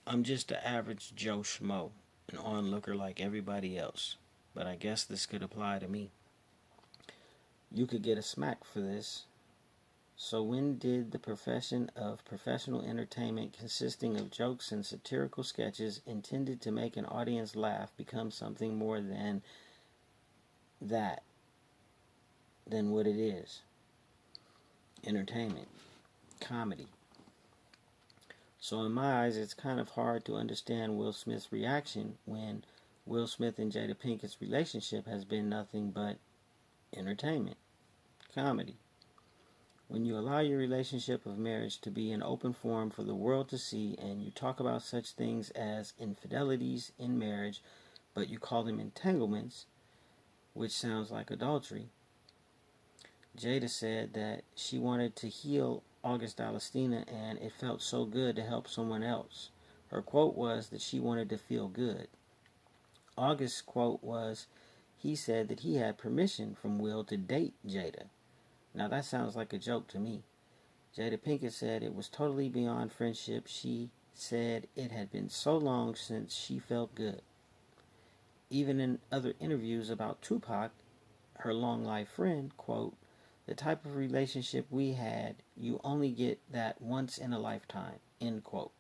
I'm just the average Joe Schmo, an onlooker like everybody else. But I guess this could apply to me. You could get a smack for this. So, when did the profession of professional entertainment, consisting of jokes and satirical sketches intended to make an audience laugh, become something more that than what it is? Entertainment, comedy. So, in my eyes, it's kind of hard to understand Will Smith's reaction when Will Smith and Jada Pinkett's relationship has been nothing but entertainment, comedy. When you allow your relationship of marriage to be an open forum for the world to see, and you talk about such things as infidelities in marriage, but you call them entanglements, which sounds like adultery. Jada said that she wanted to heal August Alstina and it felt so good to help someone else. Her quote was that she wanted to feel good. August's quote was he said that he had permission from Will to date Jada. Now that sounds like a joke to me. Jada Pinkett said it was totally beyond friendship. She said it had been so long since she felt good. Even in other interviews about Tupac, her long life friend, quote, the type of relationship we had, you only get that once in a lifetime, end quote.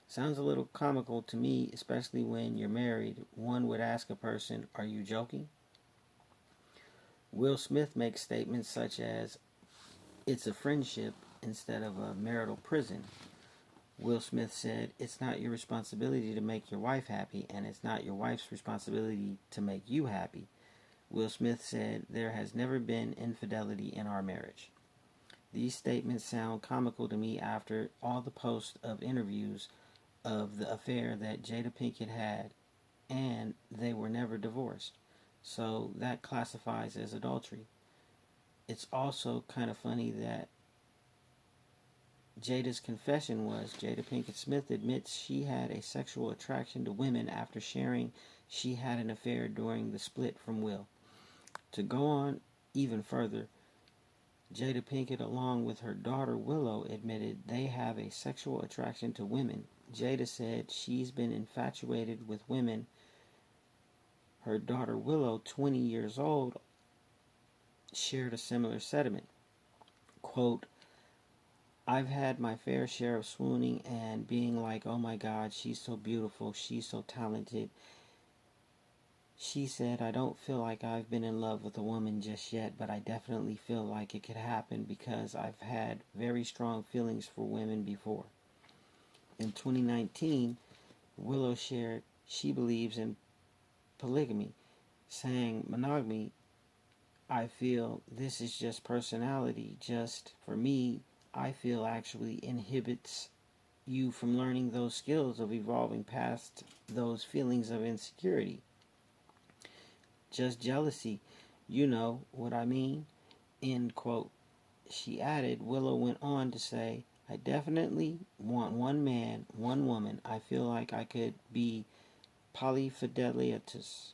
Sounds a little comical to me, especially when you're married. One would ask a person, are you joking? Will Smith makes statements such as, it's a friendship instead of a marital prison. Will Smith said, it's not your responsibility to make your wife happy, and it's not your wife's responsibility to make you happy. Will Smith said, there has never been infidelity in our marriage. These statements sound comical to me after all the posts of interviews of the affair that Jada Pinkett had, and they were never divorced. So that classifies as adultery. It's also kind of funny that Jada's confession was Jada Pinkett Smith admits she had a sexual attraction to women after sharing she had an affair during the split from Will. To go on even further, Jada Pinkett, along with her daughter Willow, admitted they have a sexual attraction to women. Jada said she's been infatuated with women. Her daughter Willow, 20 years old, shared a similar sentiment. Quote, I've had my fair share of swooning and being like, oh my God, she's so beautiful, she's so talented. She said, I don't feel like I've been in love with a woman just yet, but I definitely feel like it could happen because I've had very strong feelings for women before. In 2019, Willow shared she believes in polygamy, saying monogamy, I feel this is just personality. Just for me, I feel actually inhibits you from learning those skills of evolving past those feelings of insecurity. Just jealousy, you know what I mean? End quote. She added, Willow went on to say, I definitely want one man, one woman. I feel like I could be polyfidelitous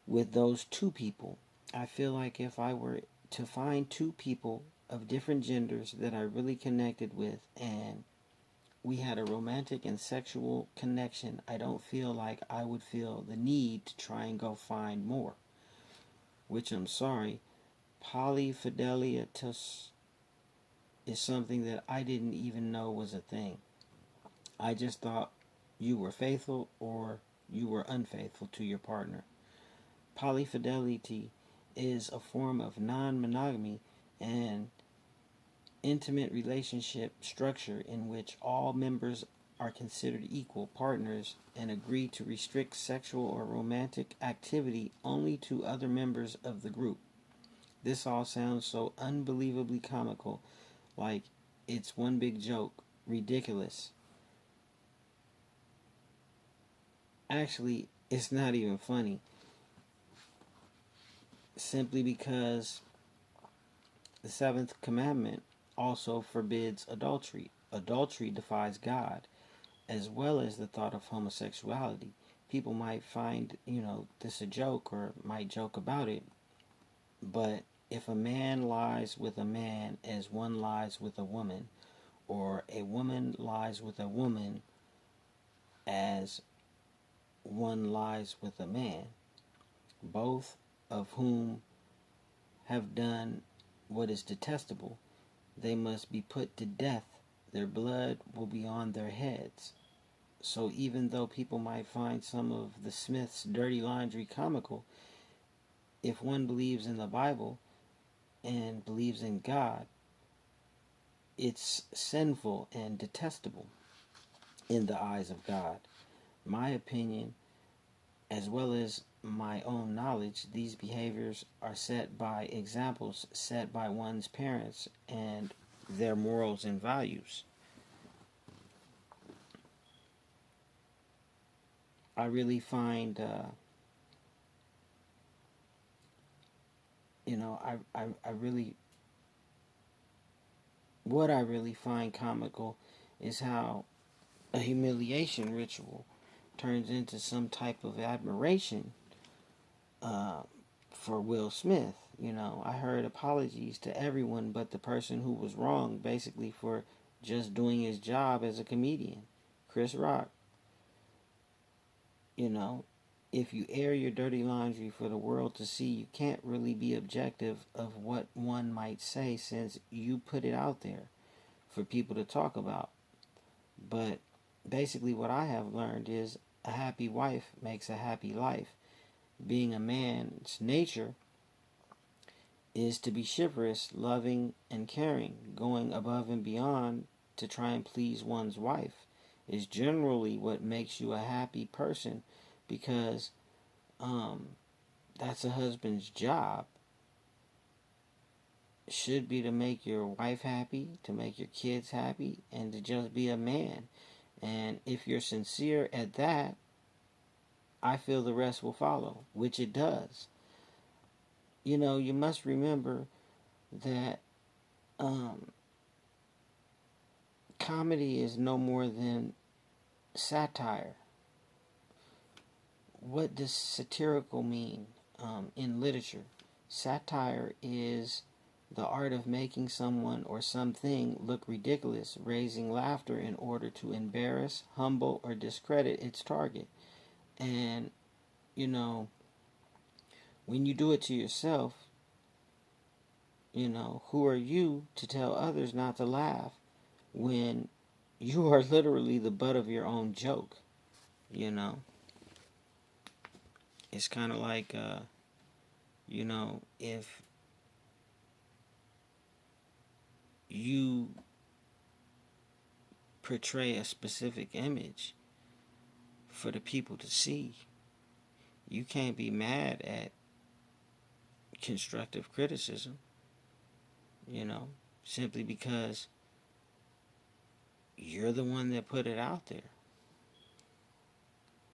with those two people. I feel like if I were to find two people of different genders that I really connected with and we had a romantic and sexual connection, I don't feel like I would feel the need to try and go find more. Which I'm sorry, polyfidelitous is something that I didn't even know was a thing. I just thought you were faithful or you were unfaithful to your partner. Polyfidelity is a form of non-monogamy and intimate relationship structure in which all members are considered equal partners and agree to restrict sexual or romantic activity only to other members of the group. This all sounds so unbelievably comical, like it's one big joke, ridiculous. Actually, it's not even funny, simply because the seventh commandment also forbids adultery. Adultery defies God, as well as the thought of homosexuality. People might find, this a joke or might joke about it, but if a man lies with a man as one lies with a woman, or a woman lies with a woman as one lies with a man, both of whom have done what is detestable, they must be put to death. Their blood will be on their heads. So even though people might find some of the Smiths' dirty laundry comical, if one believes in the Bible and believes in God, it's sinful and detestable in the eyes of God. My opinion, as well as my own knowledge, these behaviors are set by examples set by one's parents and their morals and values. I really find, I really, what I really find comical is how a humiliation ritual turns into some type of admiration uh, for Will Smith. I heard apologies to everyone but the person who was wrong, basically for just doing his job as a comedian, Chris Rock. You know, if you air your dirty laundry for the world to see, you can't really be objective of what one might say since you put it out there for people to talk about. But basically, what I have learned is a happy wife makes a happy life. Being a man's nature is to be chivalrous, loving, and caring. Going above and beyond to try and please one's wife is generally what makes you a happy person, because that's a husband's job. Should be to make your wife happy, to make your kids happy, and to just be a man. And if you're sincere at that, I feel the rest will follow, which it does. You must remember that comedy is no more than satire. What does satirical mean in literature? Satire is the art of making someone or something look ridiculous, raising laughter in order to embarrass, humble, or discredit its target. And, when you do it to yourself, who are you to tell others not to laugh when you are literally the butt of your own joke? It's kind of like, if you portray a specific image for the people to see, you can't be mad at constructive criticism, simply because you're the one that put it out there.